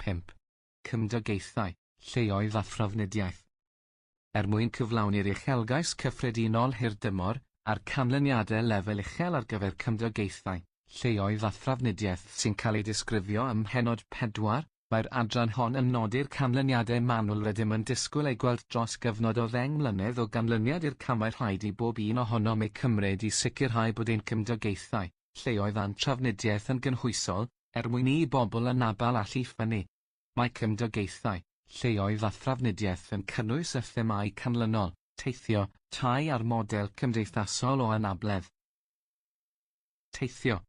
5. Cymdogaethau, lleoedd a thrafnidiaeth. Mwyn cyflawni'r uchelgais cyffredinol hirdymor, a'r canlyniadau lefel uchel ar gyfer cymdogaethau, lleoedd a thrafnidiaeth sy'n cael ei disgrifio ym mhenod 4, mae'r adran hon yn nodi'r canlyniadau manwl rydym yn disgwyl ei gweld dros gyfnod o 10 mlynedd o ganlyniad i'r camau rhaid i bob un ohonom eu cymryd i sicrhau bod ein cymdogaethau, lleoedd a'n trafnidiaeth yn gynhwysol, mwyn i bobl anabl allu ffynnu. Mae cymdogaethau, lleoedd a thrafnidiaeth yn cynnwys y themau canlynol, teithio, tai a'r model cymdeithasol o anabledd. Teithio.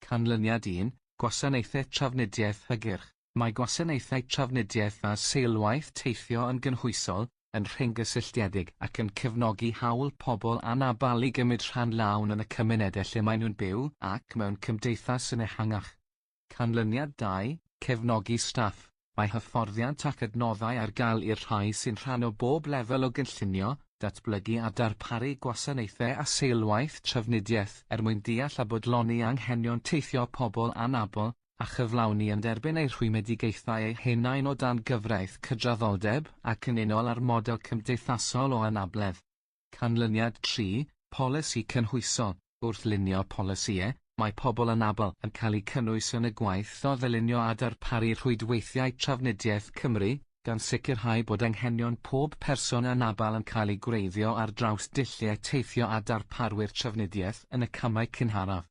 Canlyniad 1, gwasanaethau trafnidiaeth hygyrch. Mae gwasanaethau trafnidiaeth a seilwaith teithio yn gynhwysol, yn rhyngysylltiedig ac yn cefnogi hawl pobl anabl i gymryd rhan lawn yn y cymunedau lle maen nhw'n byw ac mewn cymdeithas yn ehangach. Canlyniad 2, cefnogi staff. Mae hyfforddiant ac adnoddau ar gael i'r rhai sy'n rhan o bob lefel o gynllunio, datblygu a darparu gwasanaethau a seilwaith trafnidiaeth mwyn deall a bodloni anghenion teithio pobl anabl, a chyflawni yn derbyn eu rhwymedigaethau eu hunain o dan gyfraith cydraddoldeb ac yn unol ar model cymdeithasol o anabledd. Canlyniad 3, polisi cynhwysol. Wrth lunio polisïau, mae pobl anabl yn cael eu cynnwys yn y gwaith o ddylunio a darparu rhwydweithiau trafnidiaeth Cymru, gan sicrhau bod anghenion pob person anabl yn cael ei gwreiddio ar draws dulliau teithio a darparwyr trafnidiaeth yn y camau cynharaf.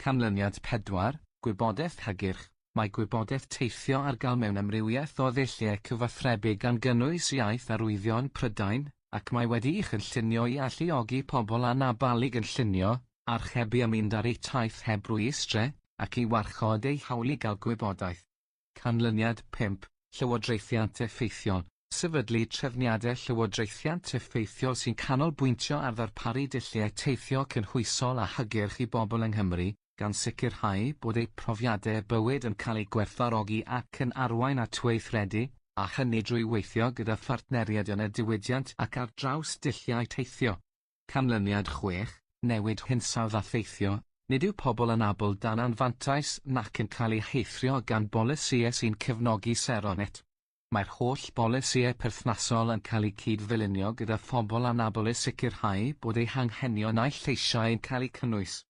Canlyniad 4, gwybodaeth hygyrch. Mae gwybodaeth teithio ar gael mewn amrywiaeth o ddulliau cyfathrebu gan gynnwys iaith arwyddion Prydain, ac mae wedi'i chynllunio i alluogi pobl anabl i gynllunio, archebu a mynd ar eu taith heb rwystre, ac i warchod eu hawl i gael gwybodaeth. Canlyniad 5, llywodraethiant effeithiol. Sefydlu trefniadau llywodraethiant effeithiol sy'n canolbwyntio ar ddarparu dulliau teithio cynhwysol a hygyrch i bobl yng Nghymru, gan sicrhau bod eu profiadau bywyd yn cael eu gwerthfawrogi ac yn arwain at weithredu, a hynny drwy weithio gyda phartneriad yn y diwydiant ac ar draws dulliau teithio. Canlyniad 6, newid hinsawdd a theithio. Nid yw pobl anabl dan anfantais nac yn cael eu heithrio gan bolisïau sy'n cefnogi seronet. Mae'r holl bolisïau perthnasol yn cael eu cyd-ddylunio gyda phobl anabl i sicrhau bod eu hanghenion a'u lleisiau yn cael eu cynnwys.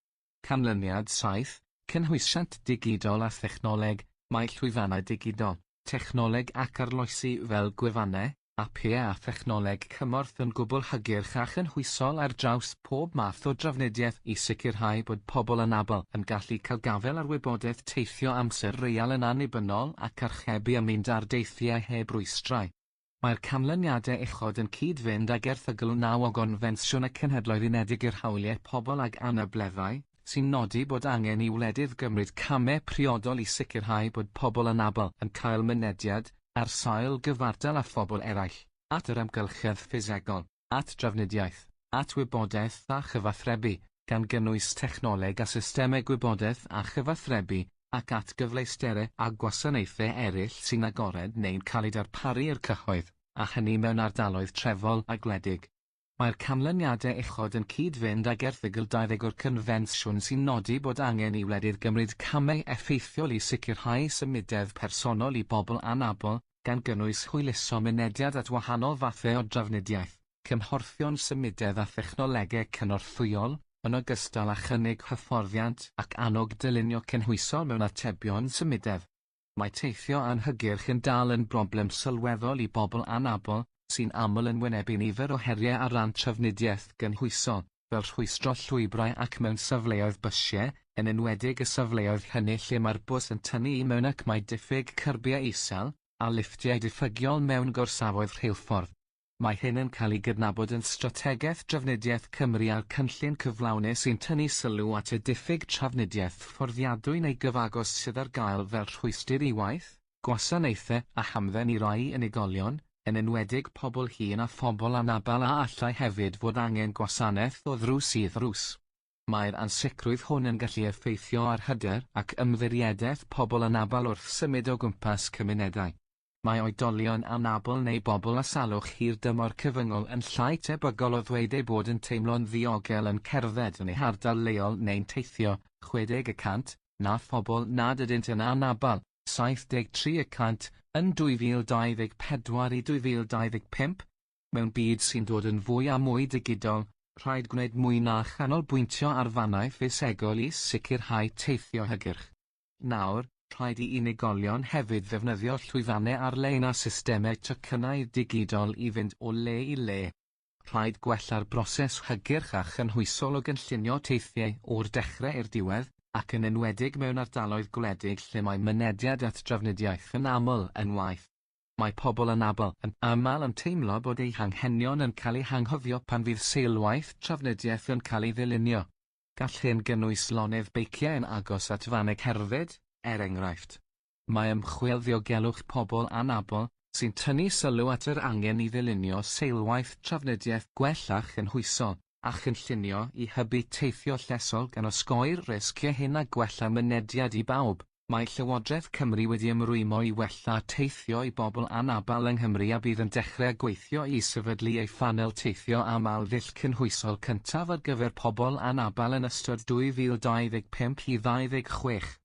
Canlyniad 7, cynhwysiant digidol a thechnoleg. Mae llwyfannau digidol, technoleg ac arloesi fel gwefannau, apiau a thechnoleg cymorth yn gwbl hygyrch a chynhwysol ar draws pob math o drafnidiaeth i sicrhau bod pobl anabl yn gallu cael gafel ar wybodaeth teithio amser real yn annibynnol ac archebu a mynd ar deithiau heb rwystrau. Mae'r canlyniadau uchod yn cyd-fynd ag erthygl 9 o gonfensiwn y Cenhedloedd Unedig i'r Hawliau Pobl ag Anableddau, sy'n nodi bod angen i wledydd gymryd camau priodol i sicrhau bod pobl anabl yn cael mynediad, ar sail gyfartal a phobl eraill, at yr amgylchedd ffisegol, at drafnidiaeth, at wybodaeth a chyfathrebu, gan gynnwys technoleg a systemau gwybodaeth a chyfathrebu, ac at gyfleusterau a gwasanaethau eraill sy'n agored neu'n cael eu darparu i'r cyhoedd, a hynny mewn ardaloedd trefol a gwledig. Mae'r canlyniadau uchod yn cyd-fynd ag erthygl 20 o'r Confensiwn sy'n nodi bod angen i wledydd gymryd camau effeithiol i sicrhau symudedd personol i bobl anabl, gan gynnwys hwyluso mynediad at wahanol fathau o drafnidiaeth, cymhorthion symudedd a thechnolegau cynorthwyol, yn ogystal â chynnig hyfforddiant ac annog dylunio cynhwysol mewn atebion symudedd. Mae teithio anhygyrch yn dal yn broblem sylweddol i bobl anabl, sy'n aml yn wynebu nifer o heriau ar ran trafnidiaeth gynhwysol, fel rhwystro llwybrau ac mewn safleoedd bysiau, yn enwedig y safleoedd hynny lle mae'r bws yn tynnu i mewn ac mae diffyg cyrbiau isel, a liftiau diffygiol mewn gorsafoedd rheilffordd. Mae hyn yn cael ei gydnabod yn strategaeth drafnidiaeth Cymru a'r cynllun cyflawni sy'n tynnu sylw at y diffyg trafnidiaeth fforddiadwy neu gyfagos sydd ar gael fel rhwystyr i waith, gwasanaethau a hamdden i rai unigolion, yn enwedig pobl hŷn a phobl anabl a allai hefyd fod angen gwasanaeth o ddrws i ddrws. Mae'r ansicrwydd hwn yn gallu effeithio ar hyder ac ymddiriedeth pobl anabl wrth symud o gwmpas cymunedau. Mae oedolion anabl neu bobl â salwch hirdymor cyfyngol yn llai tebygol o ddweud eu bod yn teimlo'n ddiogel yn cerdded yn eu hardal leol neu'n teithio, 60%, na phobl nad ydynt yn anabl, 73% yn 2024 i 2025. Mewn byd sy'n dod yn fwy a mwy digidol, rhaid gwneud mwy na chanolbwyntio ar fannau ffisegol i sicrhau teithio hygyrch. Nawr, rhaid i unigolion hefyd ddefnyddio llwyfannau ar-lein a systemau tocynnau digidol i fynd o le i le. Rhaid gwella'r broses hygyrch a chynhwysol o gynllunio teithiau o'r dechrau i'r diwedd, ac yn enwedig mewn ardaloedd gwledig lle mae mynediad at drafnidiaeth yn aml yn waith. Mae pobl anabl yn aml yn teimlo bod eu hanghenion yn cael eu hanghofio pan fydd seilwaith trafnidiaeth yn cael ei ddilynio. Gall hyn gynnwys lonydd beiciau yn agos at fannau cerdded, enghraifft. Mae ymchwil ddiogelwch pobl anabl sy'n tynnu sylw at yr angen i ddilynio seilwaith trafnidiaeth gwellach yn hwysol, a chynllunio i hybu teithio llesol gan osgoi'r risgiau hyn a gwella mynediad i bawb. Mae Llywodraeth Cymru wedi ymrwymo i wella teithio i bobl anabl yng Nghymru a bydd yn dechrau gweithio i sefydlu ei ffanel teithio aml ddull cynhwysol cyntaf ar gyfer pobl anabl yn ystod 2025 i 2026.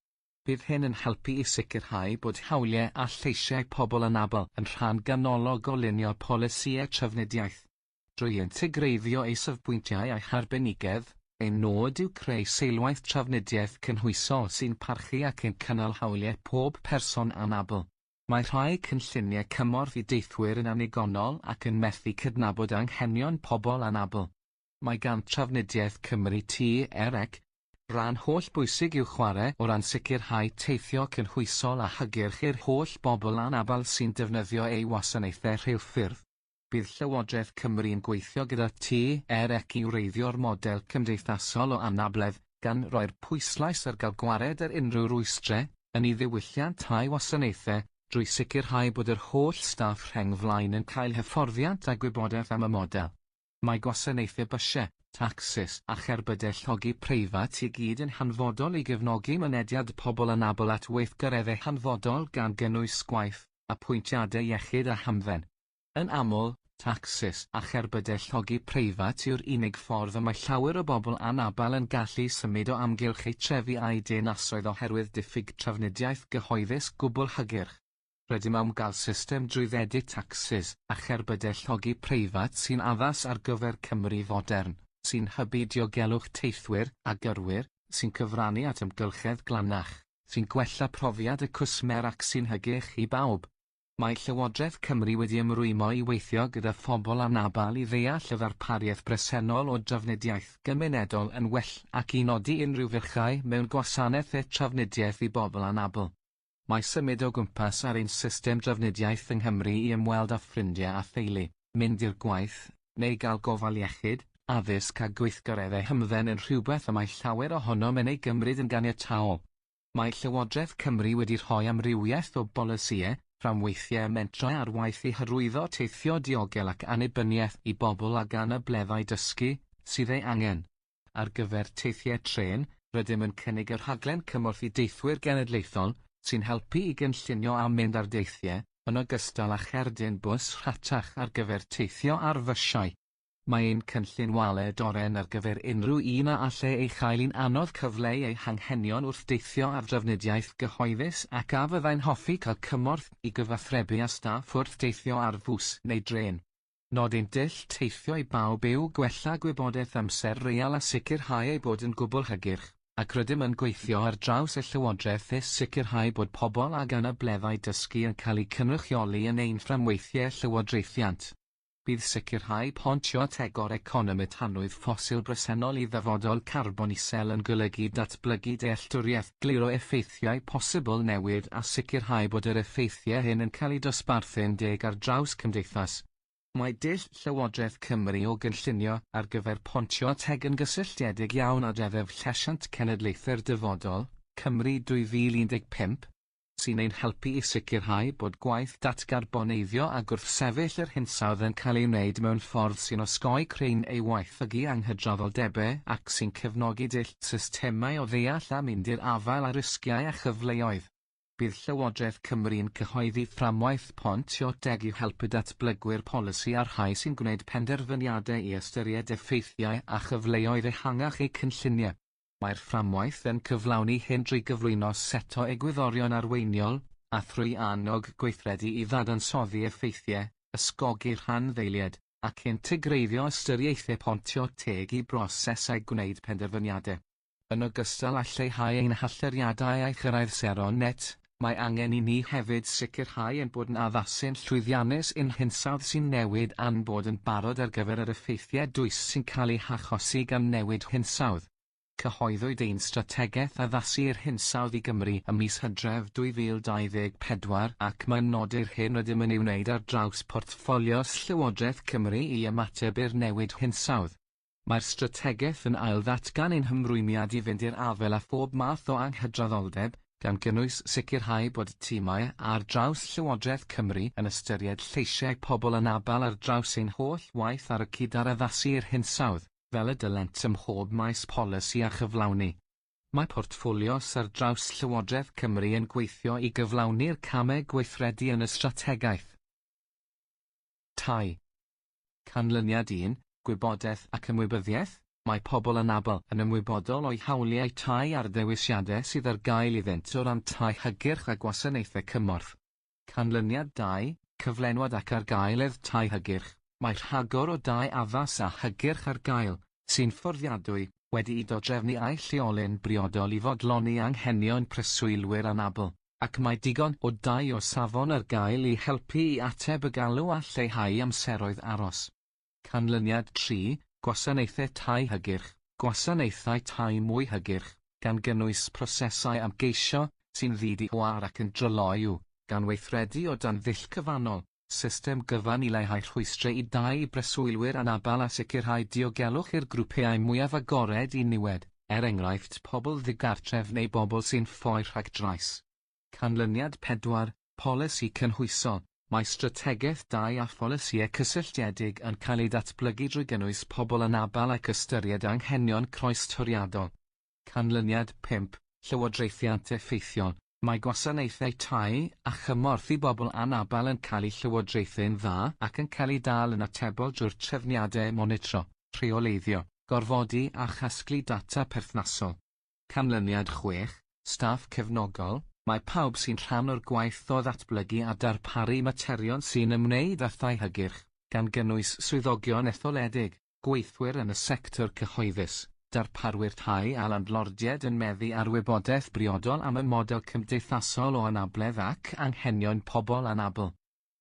Bydd hyn yn helpu i sicrhau bod hawliau a lleisiau pobl anabl yn rhan ganolog o lunio polisïau trafnidiaeth. Drwy integreiddio ei safbwyntiau a'i harbenigedd, ein nod yw creu seilwaith trafnidiaeth cynhwysol sy'n parchu ac yn cynnal hawliau pob person anabl. Mae rhai cynlluniau cymorth i deithwyr yn anigonol ac yn methu cydnabod anghenion pobl anabl. Mae gan Trafnidiaeth Cymru TREC ran holl bwysig i'w chwarae o ran sicrhau teithio cynhwysol a hygyrch i'r holl bobl anabl sy'n defnyddio ei wasanaethau rheilffyrdd. Bydd Llywodraeth Cymru yn gweithio gyda TREC i wreiddio'r model cymdeithasol o anabledd gan roi'r pwyslais ar gael gwared ar unrhyw rwystrau yn ei ddiwylliant tai wasanaethau drwy sicrhau bod yr holl staff rhengflaen yn cael hyfforddiant a gwybodaeth am y model. Mae gwasanaethau bysiau, tacsys a cherbydau llogi preifat i gyd yn hanfodol i gefnogi mynediad pobl anabl at weithgareddau hanfodol gan gynnwys gwaith a pwyntiadau iechyd a hamdden. Yn aml, tacsys a cherbydau llogi preifat yw'r unig ffordd y mae llawer o bobl anabl yn gallu symud o amgylch eu trefi a'i denasoedd oherwydd diffyg trafnidiaeth gyhoeddus gwbl hygyrch. Rydym am gael system drwyddedig tacsys a cherbydau llogi preifat sy'n addas ar gyfer Cymru fodern, sy'n hybu diogelwch teithwyr a gyrwyr, sy'n cyfrannu at ymgylchedd glannach, sy'n gwella profiad y cwsmer ac sy'n hygyrch i bawb. Mae Llywodraeth Cymru wedi ymrwymo i weithio gyda phobl anabl i ddeall y ddarpariaeth bresennol o drafnidiaeth gymunedol yn well ac i nodi unrhyw fyrchau mewn gwasanaethau trafnidiaeth i bobl anabl. Mae symud o gwmpas ar ein system drafnidiaeth yng Nghymru i ymweld â ffrindiau a theulu, mynd i'r gwaith, neu gael gofal iechyd, addysg a gweithgareddau hymdden yn rhywbeth y mae llawer ohonom yn ei gymryd yn ganiataol. Mae Llywodraeth Cymru wedi rhoi amrywiaeth o bolisïau, rhamweithiau mentrau ar waith i hyrwyddo teithio diogel ac annibyniaeth i bobl ag anableddau dysgu sydd ei angen. Ar gyfer teithiau tren, rydym yn cynnig y rhaglen cymorth i deithwyr genedlaethol sy'n helpu i gynllunio a mynd ar deithiau, yn ogystal â cherdyn bws rhatach ar gyfer teithio ar fysiau. Mae ein cynllun waled oren ar gyfer unrhyw un a allai ei chael i'n anodd cyfleu ei hanghenion wrth deithio ar drafnidiaeth gyhoeddus ac a fyddai'n hoffi cael cymorth i gyfathrebu â staff wrth deithio ar fws neu dren. Nod ein dull teithio i bawb yw gwella gwybodaeth amser real a sicrhau ei bod yn gwbl hygyrch, ac rydym yn gweithio ar draws y Llywodraeth i sicrhau bod pobl ag anableddau dysgu yn cael eu cynrychioli yn ein fframweithiau llywodraethiant. Bydd sicrhau pontio tegor economi tanwydd ffosil bresennol i ddyfodol carbon isel yn golygu datblygu dealltwriaeth gliro effeithiau posibl newid a sicrhau bod yr effeithiau hyn yn cael eu dosbarthu'n deg ar draws cymdeithas. Mae dull Llywodraeth Cymru o gynllunio ar gyfer pontio teg yn gysylltiedig iawn â ddeddf llesiant cenedlaethau'r dyfodol, Cymru 2015, sy'n ein helpu i sicrhau bod gwaith datgarboneiddio a gwrthsefyll yr hinsawdd yn cael ei wneud mewn ffordd sy'n osgoi creu'n ei waethygu anghydraddoldebau ac sy'n cefnogi dull systemau o ddeall a mynd i'r afael a risgiau a chyfleoedd. Bydd Llywodraeth Cymru yn cyhoeddi fframwaith pontio teg i'w helpu datblygwyr polisi ar rhai sy'n gwneud penderfyniadau i ystyried effeithiau a chyfleoedd ehangach eu cynlluniau. Mae'r fframwaith yn cyflawni hyn drwy gyflwyno set o egwyddorion arweiniol, a thrwy annog gweithredu i ddadansoddi effeithiau, ysgogi rhanddeiliad, ac integreiddio ystyriaethau pontio teg i brosesau gwneud penderfyniadau. Yn ogystal â lleihau ein halleriadau a'i chyrraedd sero net, mae angen i ni hefyd sicrhau ein bod yn addasu'n llwyddiannus un hinsawdd sy'n newid a'n bod yn barod ar gyfer yr effeithiau dwys sy'n cael eu hachosi gan newid hinsawdd. Cyhoeddwyd ein strategaeth addasu'r hinsawdd i Gymru ym mis Hydref 2024 ac mae'n nodi'r hyn rydym yn ei wneud ar draws portffolios Llywodraeth Cymru i ymateb i'r newid hinsawdd. Mae'r strategaeth yn ail-ddatgan ein hymrwymiad i fynd i'r afel â phob math o anghydraddoldeb, gan gynnwys sicrhau bod tîmau ar draws Llywodraeth Cymru yn ystyried lleisiau pobl anabl ar draws ein holl waith ar y cyd ar addasu'r hinsawdd, fel y dylent ym mhob maes polisi a chyflawni. Mae portffolios ar draws Llywodraeth Cymru yn gweithio i gyflawni'r camau gweithredu yn y strategaeth. Tai. Canlyniad 1, gwybodaeth ac ymwybyddiaeth. Mae pobl anabl yn ymwybodol o'i hawliau tai a'r dewisiadau sydd ar gael iddynt o ran tai hygyrch a gwasanaethau cymorth. Canlyniad 2, cyflenwad ac ar gaeledd tai hygyrch. Mae rhagor o dai addas a hygyrch ar gael, sy'n fforddiadwy, wedi i dodrefnu a'i lleolyn briodol i fodloni anghenion preswylwyr anabl, ac mae digon o dai o safon ar gael i helpu i ateb y galw a lleihau amseroedd aros. Canlyniad 3, gwasanaethau tai hygyrch. Gwasanaethau tai mwy hygyrch, gan gynnwys prosesau amgeisio, sy'n ddidi-hwar ac yn dryloi gan weithredu o dan ddull cyfannol, system gyfan i leihau rhwystrau i dai breswylwyr anabl a sicrhau diogelwch i'r grwpiau mwyaf agored i niwed, enghraifft pobl ddigartref neu bobl sy'n ffoi rhag drais. Canlyniad 4, polisi cynhwysol. Mae strategaeth dai a pholisïau cysylltiedig yn cael ei datblygu drwy gynnwys pobl anabl ac ystyried anghenion croes toriadol. Canlyniad 5, llywodraethiant effeithiol. Mae gwasanaethau tai a chymorth i bobl anabl yn cael eu llywodraethu'n dda ac yn cael ei dal yn atebol drwy'r trefniadau monitro, rheoleiddio, gorfodi a chasglu data perthnasol. Canlyniad 6, staff cefnogol. Mae pawb sy'n rhan o'r gwaith o ddatblygu a darparu materion sy'n ymwneud â thai hygyrch, gan gynnwys swyddogion etholedig, gweithwyr yn y sector cyhoeddus, darparwyr tai a landlordiaid yn meddu ar wybodaeth briodol am y model cymdeithasol o anabledd ac anghenion pobl anabl.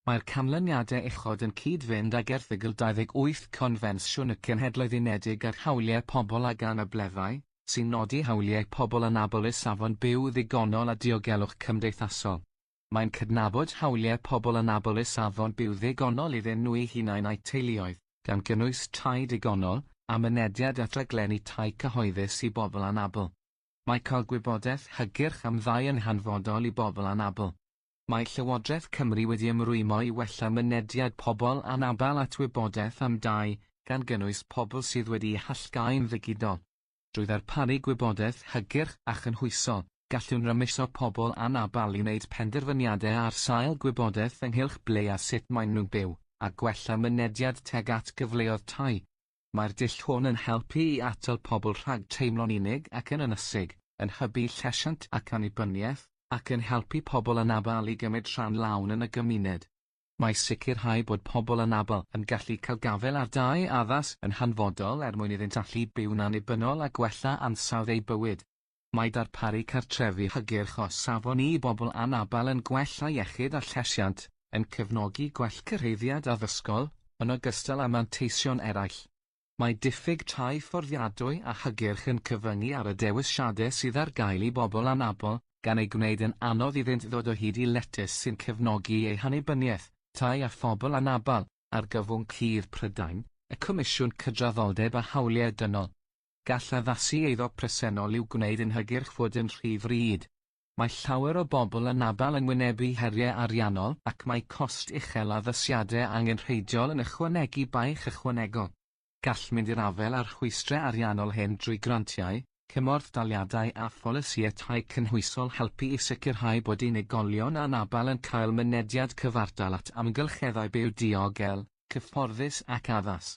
Mae'r canlyniadau uchod yn cyd-fynd ag erthygl 28 Confensiwn y Cenhedloedd Unedig ar hawliau pobl ag anableddau, sy'n nodi hawliau pobl anabl i safon byw ddigonol a diogelwch cymdeithasol. Mae'n cydnabod hawliau pobl anabl i safon byw ddigonol iddyn nhw eu hunain a'u teuluoedd, gan gynnwys tai digonol, a mynediad at raglenni tai cyhoeddus i bobl anabl. Mae cael gwybodaeth hygyrch am ddau yn hanfodol i bobl anabl. Mae Llywodraeth Cymru wedi ymrwymo i wella mynediad pobl anabl at wybodaeth am dai, gan gynnwys pobl sydd wedi hallgau'n ddigidol. Drwy ddarparu gwybodaeth hygyrch a chynhwysol, gallwn rymuso pobl anabl i wneud penderfyniadau ar sail gwybodaeth ynghylch ble a sut maen nhw'n byw, a gwella mynediad teg at gyfleoedd tai. Mae'r dull hwn yn helpu i atal pobl rhag teimlo'n unig ac yn ynysig, yn hybu llesiant ac annibyniaeth, ac yn helpu pobl anabl i gymryd rhan lawn yn y gymuned. Mae sicrhau bod pobl anabl yn gallu cael gafel ar dai addas yn hanfodol mwyn iddynt allu byw'n annibynnol a gwella ansawdd eu bywyd. Mae darparu cartrefi hygyrch o safon i bobl anabl yn gwella iechyd a llesiant, yn cefnogi gwell cyreiddiad addysgol, yn ogystal â manteision eraill. Mae diffyg tai fforddiadwy a hygyrch yn cyfyngu ar y dewisiadau sydd ar gael i bobl anabl, gan ei gwneud yn anodd iddynt ddod o hyd i letys sy'n cefnogi eu hannibyniaeth, tai a phobl anabl, ar gyfwng cudd Prydain, y Comisiwn Cydraddoldeb a Hawliau Dynol. Gall addasu eiddo presennol i'w gwneud yn hygyrch fod yn rhy fryd. Mae llawer o bobl anabl yn wynebu heriau ariannol ac mae cost uchel addasiadau angenrheidiol yn ychwanegu baich ychwanegol. Gall mynd i'r afel ar rhwystrau ariannol hyn drwy grantiau, cymorth daliadau a pholisïau tai cynhwysol helpu i sicrhau bod unigolion anabl yn cael mynediad cyfartal at amgylcheddau byw diogel, cyfforddus ac addas.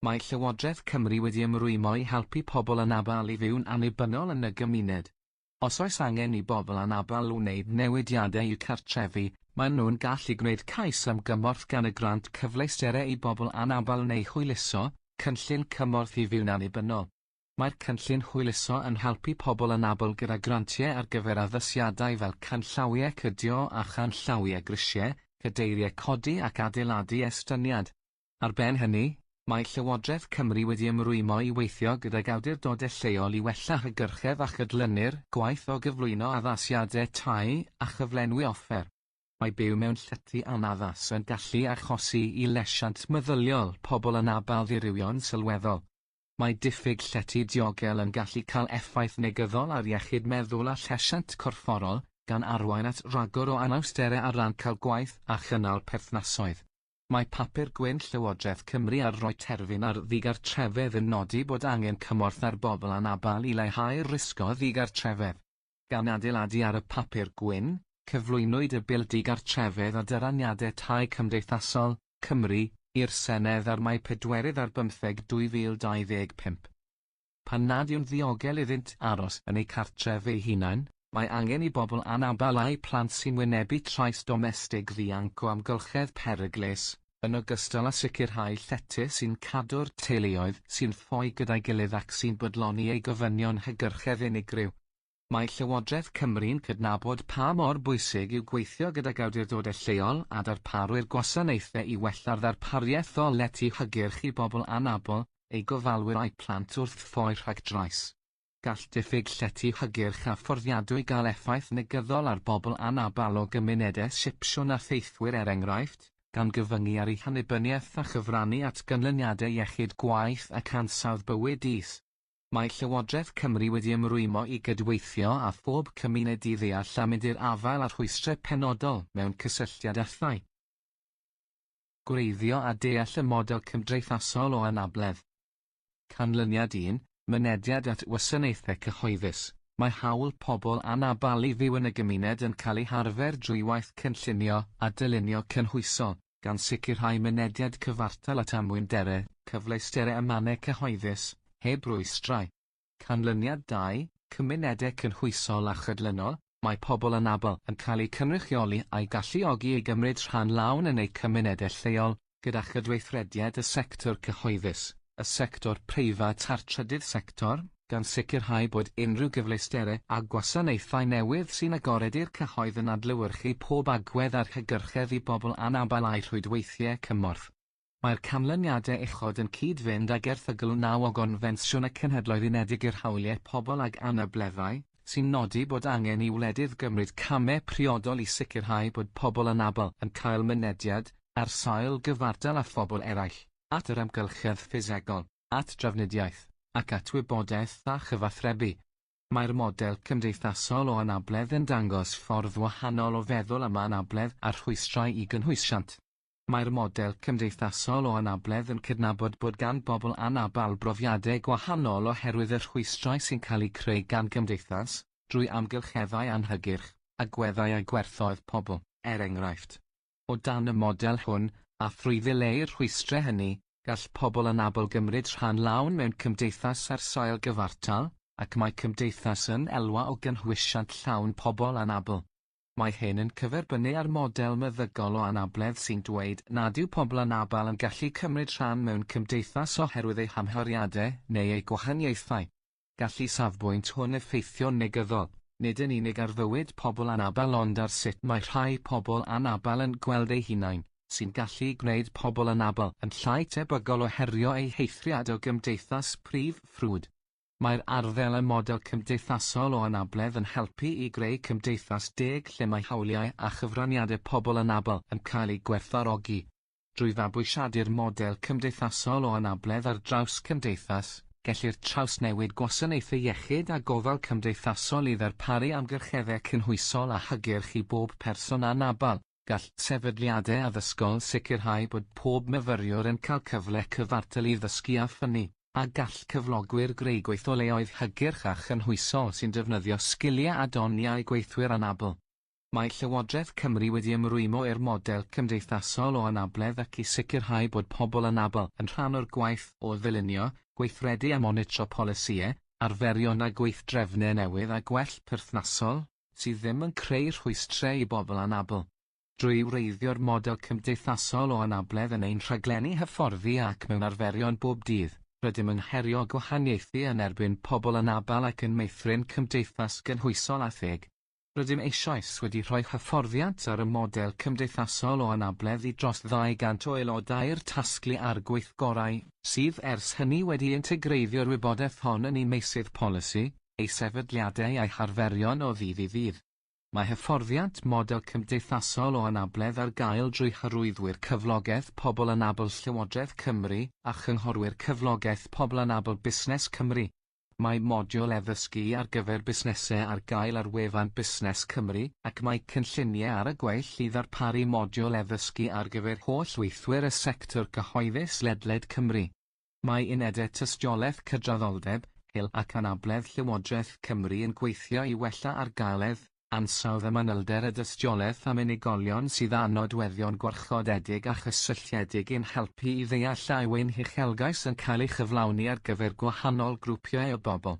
Mae Llywodraeth Cymru wedi ymrwymo i helpu pobl anabl i fyw'n annibynnol yn y gymuned. Os oes angen I bobl anabl wneud newidiadau i'w cartrefi, maen nhw'n gallu gwneud cais am gymorth gan y grant cyfleusterau I bobl anabl neu hwyluso, cynllun cymorth I fyw'n annibynnol. Mae'r cynllun hwyluso yn helpu pobl anabl gyda grantiau ar gyfer addasiadau fel canllawiau cydio a chanllawiau grisiau, cadeiriau codi ac adeiladu estyniad. Ar ben hynny, mae Llywodraeth Cymru wedi ymrwymo I weithio gydag awdurdodau lleol I wella hygyrchedd a chydlynu'r gwaith o gyflwyno addasiadau tai a chyflenwi offer. Mae byw mewn llety anaddas yn gallu achosi I lesiant meddyliol pobl anabl ddirywio'n sylweddol. Mae diffyg llety diogel yn gallu cael effaith negyddol ar iechyd meddwl a llesiant corfforol, gan arwain at ragor o anawsterau ar ran cael gwaith a chynnal perthnasoedd. Mae papur gwyn Llywodraeth Cymru ar roi terfyn ar ddigartrefedd yn nodi bod angen cymorth ar bobl anabl I leihau'r risgo ddigartrefedd. Gan adeiladu ar y papur gwyn, cyflwynwyd y bil digartrefedd a dyraniadau tai cymdeithasol, Cymru, i'r Senedd ar Mai 4/15/2025. Pan nad yw'n ddiogel iddynt aros yn eu cartref eu hunain, mae angen I bobl anabl a'u plant sy'n wynebu trais domestig ddianc o amgylchedd peryglus, yn ogystal â sicrhau llety sy'n cadw'r teuluoedd sy'n ffoi gyda'i gilydd ac sy'n bodloni eu gofynion hygyrchedd unigryw. Mae Llywodraeth Cymru'n cydnabod pa mor bwysig yw gweithio gydag awdurdodau lleol a darparwyr gwasanaethau I wella'r ddarpariaeth o lety hygyrch I bobl anabl, eu gofalwyr a'u plant wrth ffoi rhag drais. Gall diffyg llety hygyrch a fforddiadwy gael effaith negyddol ar bobl anabl o gymunedau Sipsiwn a theithwyr enghraifft, gan gyfyngu ar eu hannibyniaeth a chyfrannu at ganlyniadau iechyd gwaith ac ansawdd bywyd is. Mae Llywodraeth Cymru wedi ymrwymo I gydweithio a phob cymuned I ddeall a mynd i'r afael ar rhwystrau penodol mewn cysylltiadaethau. Gwreiddio a deall y model cymdeithasol o anabledd. Canlyniad 1, mynediad at wasanaethau cyhoeddus. Mae hawl pobl anabl I fyw yn y gymuned yn cael ei harfer drwy waith cynllunio a dylunio cynhwysol, gan sicrhau mynediad cyfartal at amwynderau, cyfleusterau ymannau cyhoeddus, heb rwystrau. Canlyniad 2, cymunedau cynhwysol a chydlynol, mae pobl anabl yn cael eu cynrychioli a'i galluogi I gymryd rhan lawn yn eu cymunedau lleol, gyda chydweithrediad y sector cyhoeddus, y sector preifat a'r trydydd sector, gan sicrhau bod unrhyw gyfleusterau a gwasanaethau newydd sy'n agored i'r cyhoedd yn adlewyrchu pob agwedd ar hygyrchedd I bobl anabl a'u rhwydweithiau cymorth. Mae'r canlyniadau uchod yn cyd-fynd ag erthygl 9 o gonfensiwn y Cenhedloedd Unedig i'r Hawliau Pobl ag Anableddau, sy'n nodi bod angen I wledydd gymryd camau priodol I sicrhau bod pobl anabl yn cael mynediad, ar sail gyfartal â phobl eraill, at yr amgylchedd ffisegol, at drafnidiaeth, ac at wybodaeth a chyfathrebu. Mae'r model cymdeithasol o anabledd yn dangos ffordd wahanol o feddwl am anabledd a rhwystrau I gynhwysiant. Mae'r model cymdeithasol o anabledd yn cydnabod bod gan bobl anabl brofiadau gwahanol oherwydd y rhwystrau sy'n cael eu creu gan gymdeithas, drwy amgylcheddau anhygyrch, agweddau a gwerthoedd pobl, enghraifft. O dan y model hwn, a thrwy ddileu'r rhwystrau hynny, gall pobl anabl gymryd rhan lawn mewn cymdeithas ar sail gyfartal, ac mae cymdeithas yn elwa o gynhwysiant llawn pobl anabl. Mae hyn yn cyferbynnu ar model meddygol o anabledd sy'n dweud nad yw pobl anabl yn gallu cymryd rhan mewn cymdeithas oherwydd eu hamhoriadau neu eu gwahaniaethau. Gallu safbwynt hwn effeithio negyddol, nid yn unig ar fywyd pobl anabl ond ar sut mae rhai pobl anabl yn gweld eu hunain, sy'n gallu gwneud pobl anabl yn llai tebygol o herio eu heithriad o gymdeithas prif ffrwd. Mae'r arddel y model cymdeithasol o anabledd yn helpu I greu cymdeithas deg lle mae hawliau a chyfraniadau pobl anabl yn cael eu gwerthfawrogi. Drwy fabwysiadu'r model cymdeithasol o anabledd ar draws cymdeithas, gellir trawsnewid gwasanaethau iechyd a gofal cymdeithasol I ddarparu amgylcheddau cynhwysol a hygyrch I bob person anabl, gall sefydliadau addysgol sicrhau bod pob myfyriwr yn cael cyfle cyfartal I ddysgu a ffynnu, a gall cyflogwyr greu gweitholeoedd hygyrch a chynhwysol sy'n defnyddio sgiliau a doniau gweithwyr anabl. Mae Llywodraeth Cymru wedi ymrwymo i'r model cymdeithasol o anabledd ac I sicrhau bod pobl anabl yn rhan o'r gwaith o ddylunio, gweithredu a monitro polisïau, arferion a gweithdrefnau newydd a gwell perthnasol, sydd ddim yn creu rhwystrau i bobl anabl. Drwy wreiddio'r model cymdeithasol o anabledd yn ein rhaglenni hyfforddi ac mewn arferion bob dydd, rydym yn herio gwahaniaethu yn erbyn pobl anabl ac yn meithrin cymdeithas gynhwysol a theg. Rydym eisoes wedi rhoi hyfforddiant ar y model cymdeithasol o anabledd i dros 200 o aelodau'r tasglu a'r gweithgorau, sydd ers hynny wedi integreiddio'r wybodaeth hon yn ei meysydd polisi, ei sefydliadau a'i harferion o ddydd i ddydd. Mae hyfforddiant model cymdeithasol o anabledd ar gael drwy hyrwyddwyr cyflogaeth Pobl Anabl Llywodraeth Cymru a chynghorwyr cyflogaeth Pobl Anabl Busnes Cymru. Mae modiwl addysgu ar gyfer busnesau ar gael ar wefan Busnes Cymru, ac mae cynlluniau ar y gweill i ddarparu modiwl addysgu ar gyfer holl weithwyr y sector cyhoeddus ledled Cymru. Mae unedau tystiolaeth cydraddoldeb, ac anabledd Llywodraeth Cymru yn gweithio i wella argaeledd, ansawdd y manylder y dystiolaeth am unigolion sydd â nodweddion gwarchodedig a chysylltiedig yn helpu i ddeall a yw'n uchelgais yn cael ei chyflawni ar gyfer gwahanol grwpiau o bobl.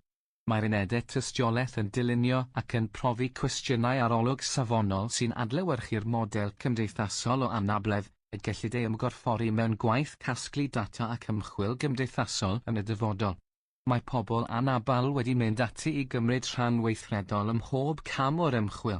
Mae'r unedau tystiolaeth yn dilynio ac yn profi cwestiynau arolwg safonol sy'n adlewyrchu'r model cymdeithasol o anabledd, y gellid ei ymgorffori mewn gwaith casglu data ac ymchwil gymdeithasol yn y dyfodol. Mae pobl anabl wedi mynd ati i gymryd rhan weithredol ym mhob cam o'r ymchwil.